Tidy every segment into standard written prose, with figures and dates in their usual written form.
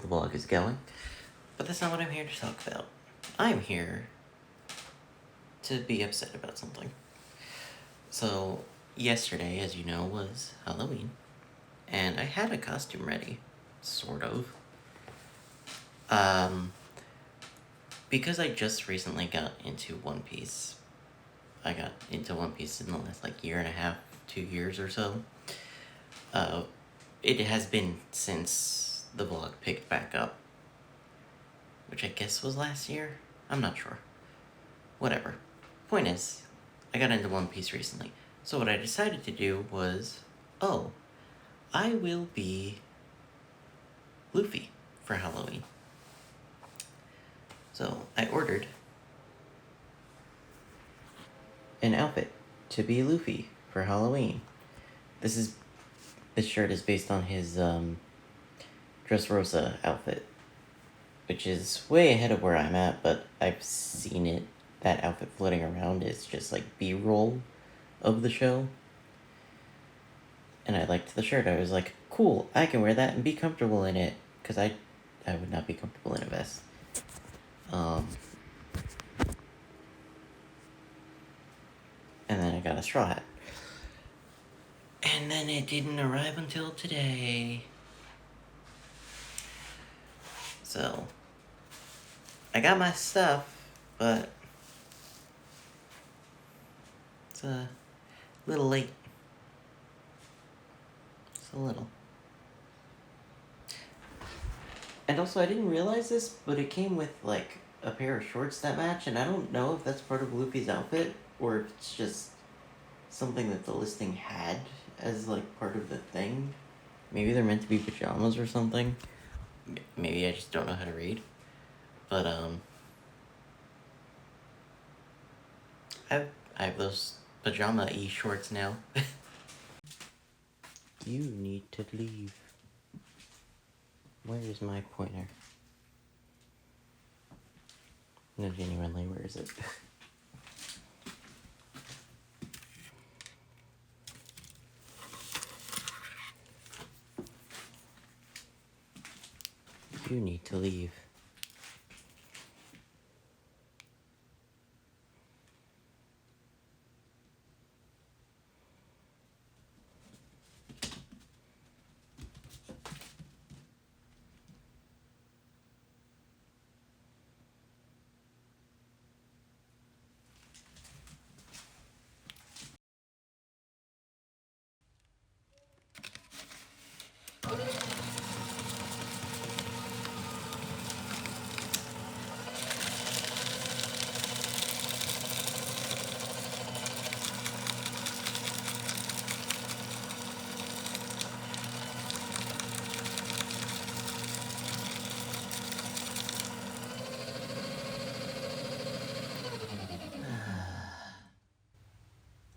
the vlog is going, but that's not what I'm here to talk about. I'm here to be upset about something. So, yesterday, as you know, was Halloween, and I had a costume ready, sort of. Because I just recently got into One Piece. I got into One Piece in the last, year and a half, 2 years or so. It has been since the vlog picked back up, which I guess was last year? I'm not sure. Whatever. Point is, I got into One Piece recently. So what I decided to do was, I will be Luffy for Halloween. So I ordered an outfit to be Luffy for Halloween. This shirt is based on his Dressrosa outfit, which is way ahead of where I'm at, but I've seen that outfit floating around. It's just B-roll of the show. And I liked the shirt. I was like, cool, I can wear that and be comfortable in it, because I would not be comfortable in a vest. And then I got a straw hat. And then it didn't arrive until today. So, I got my stuff, but it's a little late. Just a little. And also, I didn't realize this, but it came with, a pair of shorts that match, and I don't know if that's part of Luffy's outfit, or if it's just something that the listing had as, part of the thing. Maybe they're meant to be pajamas or something. Maybe I just don't know how to read. But, I have those pajama-y shorts now. You need to leave. Where is my pointer? No, genuinely, where is it? You need to leave.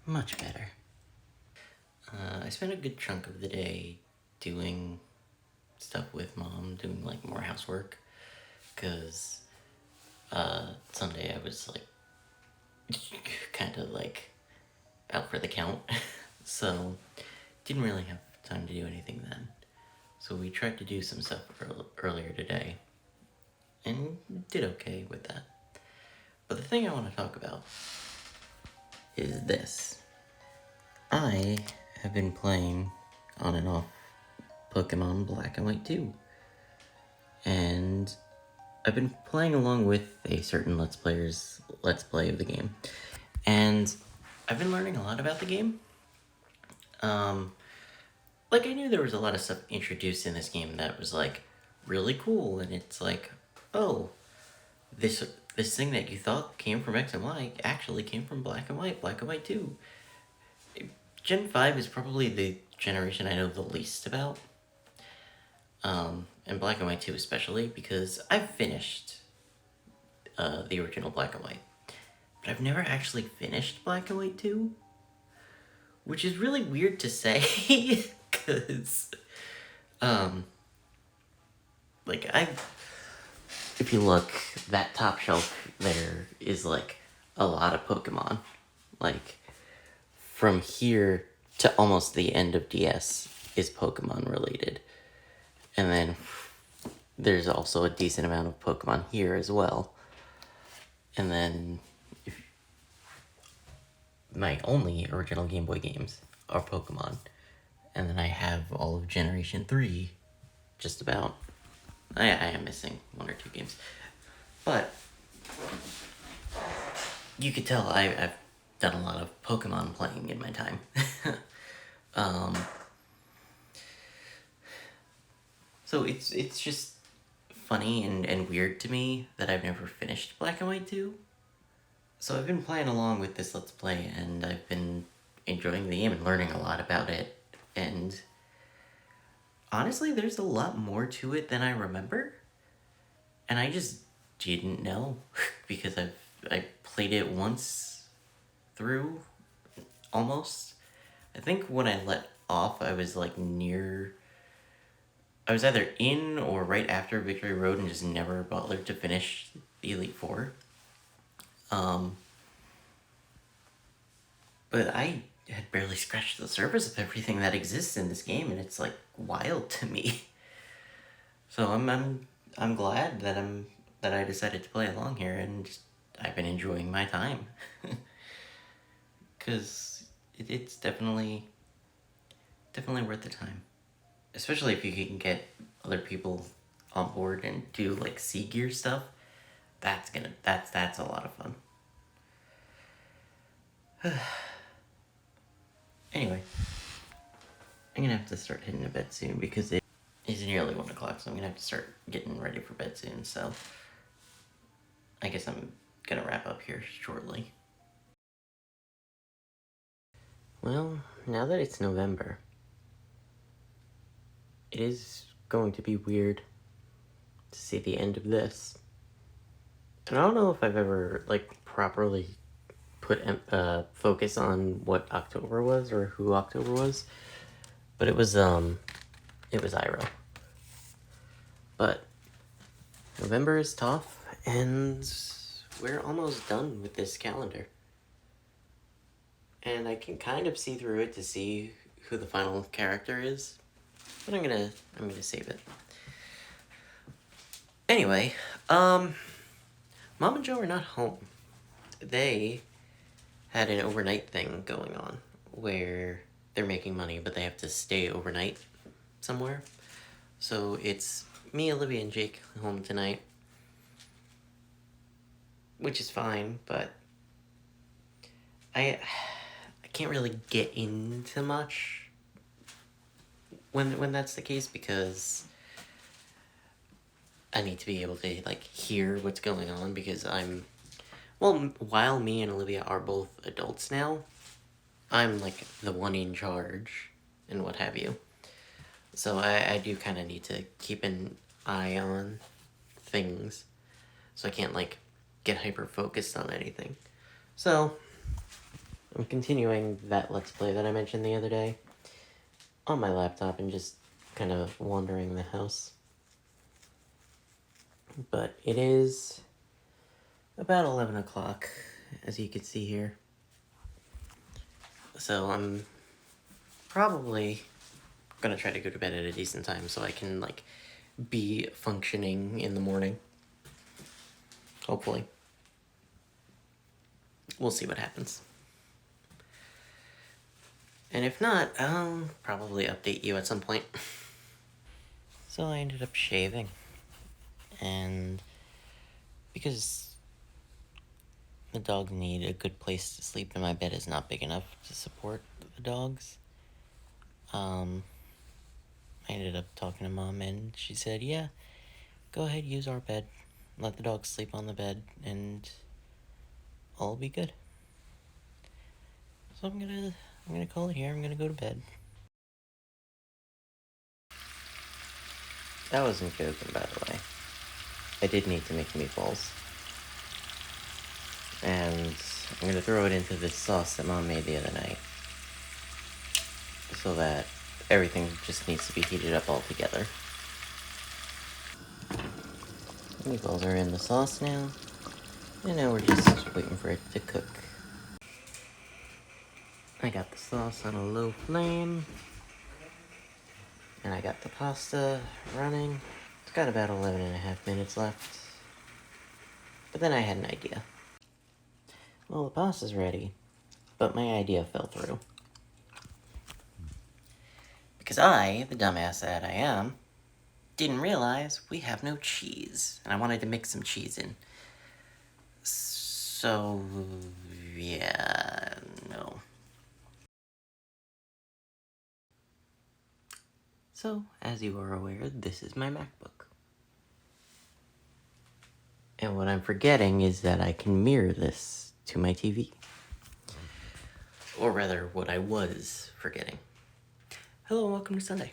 Much better. I spent a good chunk of the day doing stuff with Mom, doing more housework, because Sunday I was kind of out for the count, so didn't really have time to do anything then. So we tried to do some stuff earlier today, and did okay with that. But the thing I want to talk about is this. I have been playing on and off Pokemon Black and White 2. And I've been playing along with a certain Let's Player's Let's Play of the game. And I've been learning a lot about the game. I knew there was a lot of stuff introduced in this game that was really cool, and it's this thing that you thought came from X and Y actually came from Black and White 2. Gen 5 is probably the generation I know the least about. And Black and White 2 especially, because I've finished the original Black and White. But I've never actually finished Black and White 2. Which is really weird to say, because, if you look, that top shelf there is, a lot of Pokemon. From here to almost the end of DS is Pokemon related. And then there's also a decent amount of Pokemon here as well. And then my only original Game Boy games are Pokemon. And then I have all of Generation 3, just about. I am missing 1 or 2 games. But you could tell I've done a lot of Pokemon playing in my time. So it's just funny and weird to me that I've never finished Black and White 2. So I've been playing along with this Let's Play, and I've been enjoying the game and learning a lot about it. And honestly, there's a lot more to it than I remember. And I just didn't know because I played it once through, almost. I think when I let off, I was like I was either in or right after Victory Road and just never bothered to finish the Elite Four. But I had barely scratched the surface of everything that exists in this game, and it's like wild to me. So I'm glad that I decided to play along here, and I've been enjoying my time. Cause it's definitely worth the time. Especially if you can get other people on board and do like Sea Gear stuff. That's a lot of fun. Anyway, I'm gonna have to start heading to bed soon because it is nearly 1 o'clock, so I'm gonna have to start getting ready for bed soon, so I guess I'm gonna wrap up here shortly. Well, now that it's November, it is going to be weird to see the end of this. And I don't know if I've ever, like, properly put focus on what October was or who October was, but it was Iroh. But November is tough, and we're almost done with this calendar. And I can kind of see through it to see who the final character is, but I'm gonna save it. Anyway, Mom and Joe are not home. They had an overnight thing going on where they're making money, but they have to stay overnight somewhere. So it's me, Olivia, and Jake home tonight, which is fine, but I can't really get into much when that's the case because I need to be able to like hear what's going on because while me and Olivia are both adults now, I'm like the one in charge and what have you. So I do kind of need to keep an eye on things so I can't like get hyper focused on anything. So I'm continuing that Let's Play that I mentioned the other day on my laptop and just kind of wandering the house. But it is about 11 o'clock, as you can see here. So I'm probably gonna try to go to bed at a decent time so I can, like, be functioning in the morning. Hopefully. We'll see what happens. And if not, I'll probably update you at some point. So I ended up shaving. And because the dogs need a good place to sleep and my bed is not big enough to support the dogs, I ended up talking to Mom and she said, yeah, go ahead, use our bed. Let the dogs sleep on the bed and all will be good. So I'm gonna call it here. I'm gonna go to bed. That wasn't joking, by the way. I did need to make meatballs. And I'm gonna throw it into this sauce that Mom made the other night. So that everything just needs to be heated up all together. Meatballs are in the sauce now. And now we're just waiting for it to cook. I got the sauce on a low flame. And I got the pasta running. It's got about 11.5 minutes left. But then I had an idea. Well, the pasta's ready, but my idea fell through. Because I, the dumbass that I am, didn't realize we have no cheese. And I wanted to mix some cheese in. So, yeah, no. So, as you are aware, this is my MacBook. And what I'm forgetting is that I can mirror this to my TV. Or rather, what I was forgetting. Hello and welcome to Sunday.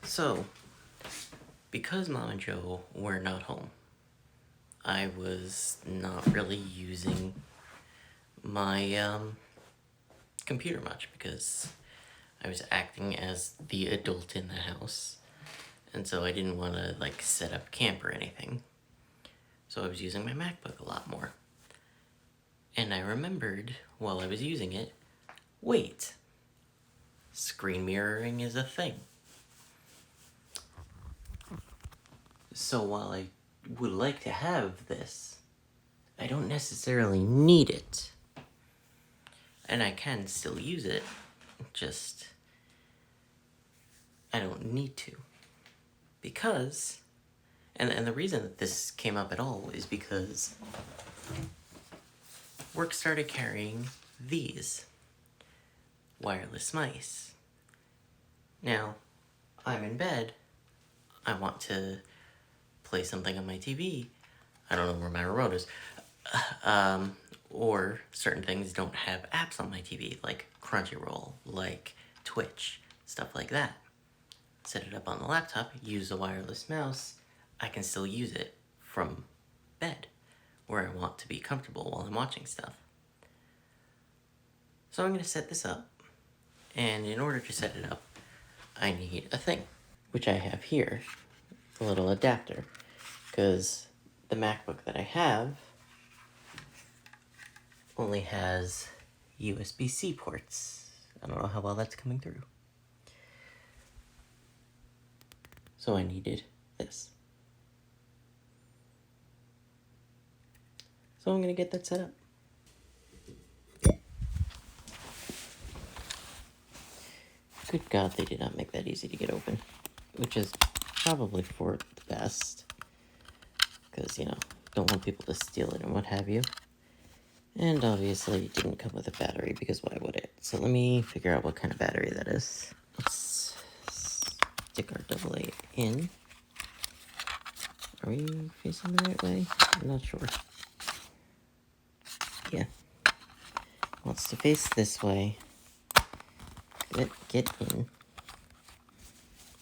So, because Mom and Joe were not home, I was not really using my, computer much because I was acting as the adult in the house. And so I didn't want to, like, set up camp or anything. So I was using my MacBook a lot more. And I remembered, while I was using it, wait, screen mirroring is a thing. So while I would like to have this, I don't necessarily need it. And I can still use it, just I don't need to. Because, and the reason that this came up at all is because work started carrying these wireless mice. Now, I'm in bed, I want to play something on my TV, I don't know where my remote is, or certain things don't have apps on my TV, like Crunchyroll, like Twitch, stuff like that. Set it up on the laptop, use the wireless mouse, I can still use it from bed, where I want to be comfortable while I'm watching stuff. So I'm going to set this up, and in order to set it up, I need a thing, which I have here, a little adapter, because the MacBook that I have only has USB-C ports. I don't know how well that's coming through. So I needed this. So I'm going to get that set up. Good God, they did not make that easy to get open. Which is probably for the best. Because, you know, don't want people to steal it and what have you. And obviously it didn't come with a battery, because why would it? So let me figure out what kind of battery that is. Let's stick our AA in. Are we facing the right way? I'm not sure. Yeah. Wants to face this way. Get in.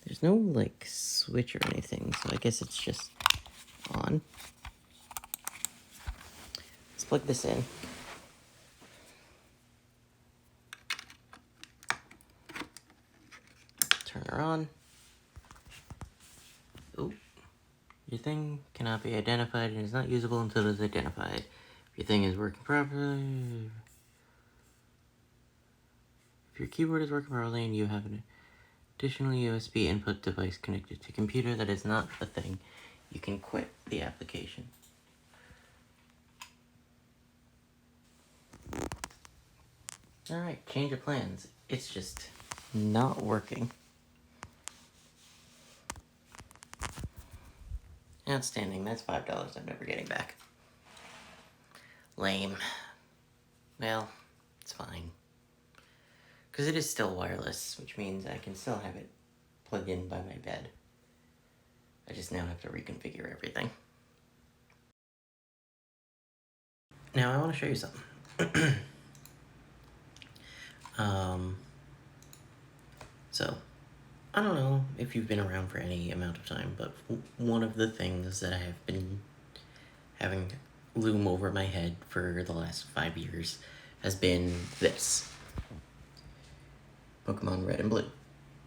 There's no, like, switch or anything, so I guess it's just on. Let's plug this in. Turn her on. Oh. Your thing cannot be identified and is not usable until it is identified. If your thing is working properly... If your keyboard is working properly and you have an additional USB input device connected to computer that is not a thing, you can quit the application. Alright, change of plans. It's just not working. Outstanding, that's $5 I'm never getting back. Lame. Well, it's fine. Because it is still wireless, which means I can still have it plugged in by my bed. I just now have to reconfigure everything. Now I want to show you something. So, I don't know if you've been around for any amount of time, but one of the things that I have been having loom over my head for the last 5 years has been this. Pokemon Red and Blue.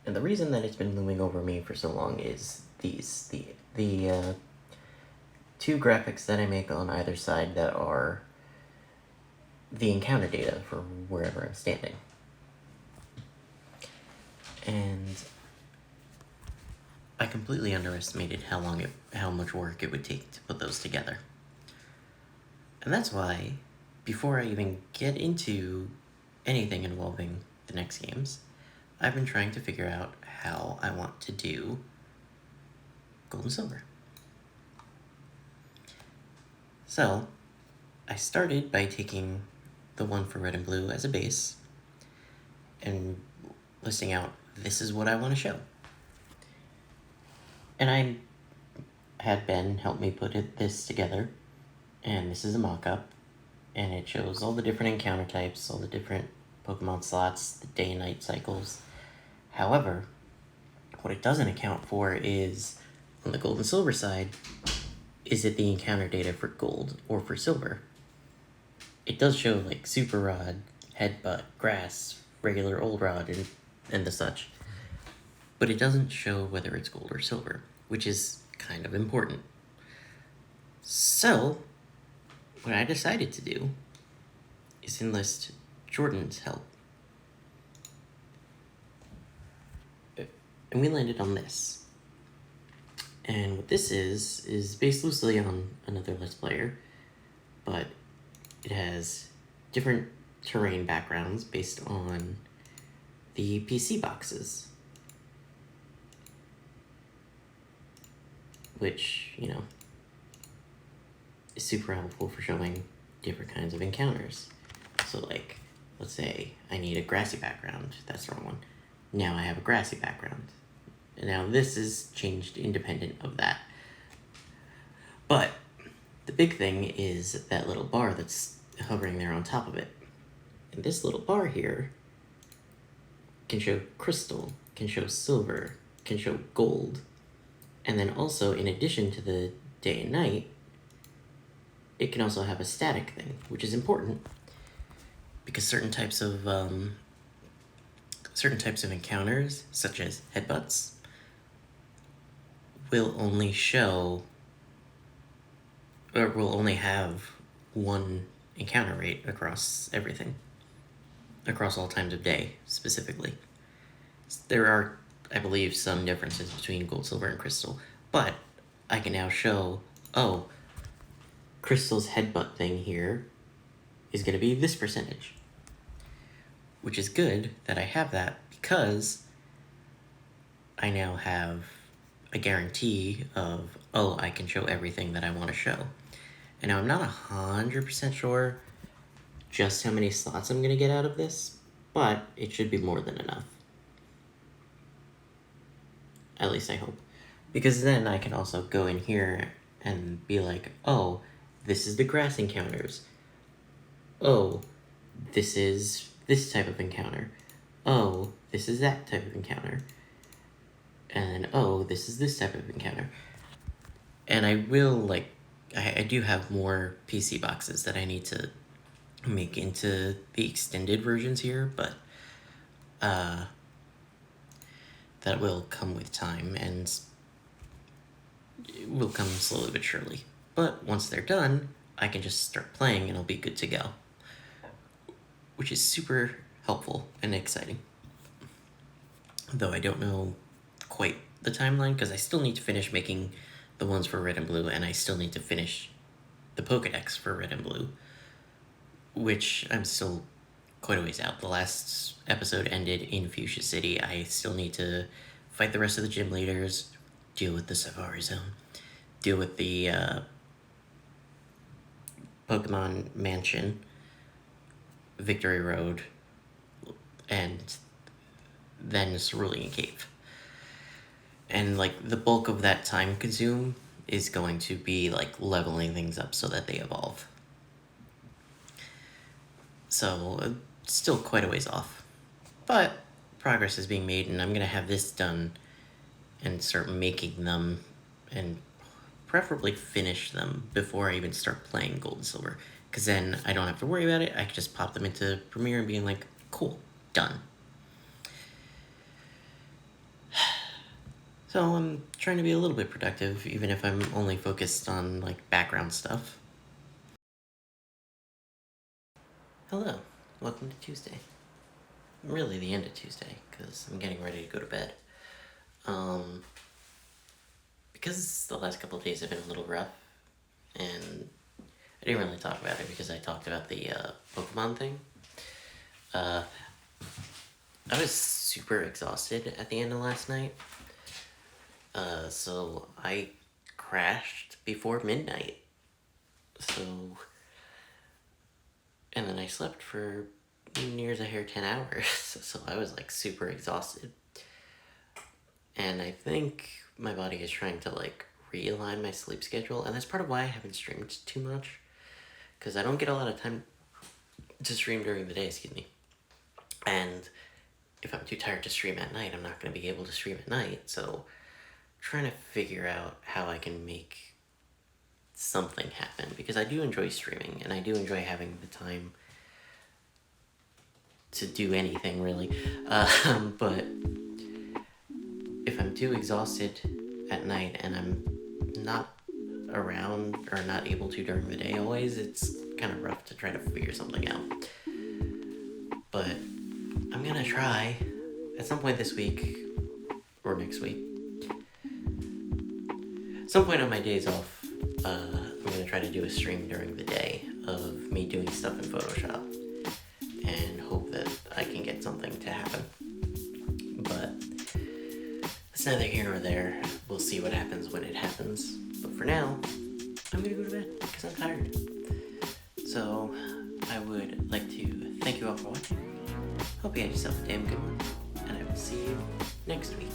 And the reason that it's been looming over me for so long is these. The two graphics that I make on either side that are the encounter data for wherever I'm standing. And I completely underestimated how much work it would take to put those together. And that's why, before I even get into anything involving the next games, I've been trying to figure out how I want to do Gold and Silver. So, I started by taking the one for Red and Blue as a base and listing out, this is what I want to show. And I had Ben help me put this together, and this is a mock-up, and it shows all the different encounter types, all the different Pokemon slots, the day and night cycles. However, what it doesn't account for is, on the Gold and Silver side, is it the encounter data for Gold or for Silver? It does show like Super Rod, Headbutt, Grass, regular Old Rod, and the such. But it doesn't show whether it's Gold or Silver, which is kind of important. So, what I decided to do is enlist Jordan's help. And we landed on this. And what this is based loosely on another Let's Player, but it has different terrain backgrounds based on the PC boxes. Which, you know, is super helpful for showing different kinds of encounters. So like, let's say I need a grassy background. That's the wrong one. Now I have a grassy background. And now this is changed independent of that. But the big thing is that little bar that's hovering there on top of it. And this little bar here can show crystal, can show silver, can show gold. And then also, in addition to the day and night, it can also have a static thing, which is important because certain types of encounters, such as headbutts, will only show, or will only have one encounter rate across everything, across all times of day, specifically. There are, I believe, some differences between Gold, Silver, and Crystal, but I can now show, oh, Crystal's headbutt thing here is going to be this percentage. Which is good that I have that because I now have a guarantee of, oh, I can show everything that I want to show. And now I'm not 100% sure just how many slots I'm going to get out of this, but it should be more than enough. At least I hope. Because then I can also go in here and be like, oh, this is the grass encounters. Oh, this is this type of encounter. Oh, this is that type of encounter. And then, oh, this is this type of encounter. And I will, like, I do have more PC boxes that I need to make into the extended versions here, but that will come with time, and it will come slowly but surely. But once they're done, I can just start playing and I'll be good to go. Which is super helpful and exciting. Though I don't know quite the timeline, because I still need to finish making the ones for Red and Blue, and I still need to finish the Pokedex for Red and Blue, which I'm still quite a ways out. The last episode ended in Fuchsia City. I still need to fight the rest of the gym leaders, deal with the Safari Zone, deal with the Pokemon Mansion, Victory Road, and then Cerulean Cave. And like the bulk of that time consumed is going to be like leveling things up so that they evolve. So still quite a ways off, but progress is being made, and I'm gonna have this done and start making them and preferably finish them before I even start playing Gold and Silver, because then I don't have to worry about it. I can just pop them into Premiere and being like, cool, done. So I'm trying to be a little bit productive, even if I'm only focused on like background stuff. Hello, welcome to Tuesday. Really the end of Tuesday, because I'm getting ready to go to bed. because the last couple of days have been a little rough, and I didn't really talk about it because I talked about the Pokemon thing. Uh, I was super exhausted at the end of last night, so I crashed before midnight. So, and then I slept for near the hair 10 hours, so I was like super exhausted. And I think my body is trying to like realign my sleep schedule, and that's part of why I haven't streamed too much, because I don't get a lot of time to stream during the day, excuse me. And if I'm too tired to stream at night, I'm not going to be able to stream at night, so trying to figure out how I can make something happen, because I do enjoy streaming, and I do enjoy having the time to do anything, really. But if I'm too exhausted at night and I'm not around or not able to during the day always, it's kind of rough to try to figure something out. But I'm gonna try at some point this week or next week. Some point on my days off, I'm gonna try to do a stream during the day of me doing stuff in Photoshop and hope that I can get something to happen. But it's neither here nor there. We'll see what happens when it happens. But for now, I'm gonna go to bed because I'm tired. So I would like to thank you all for watching. Hope you had yourself a damn good one, and I will see you next week.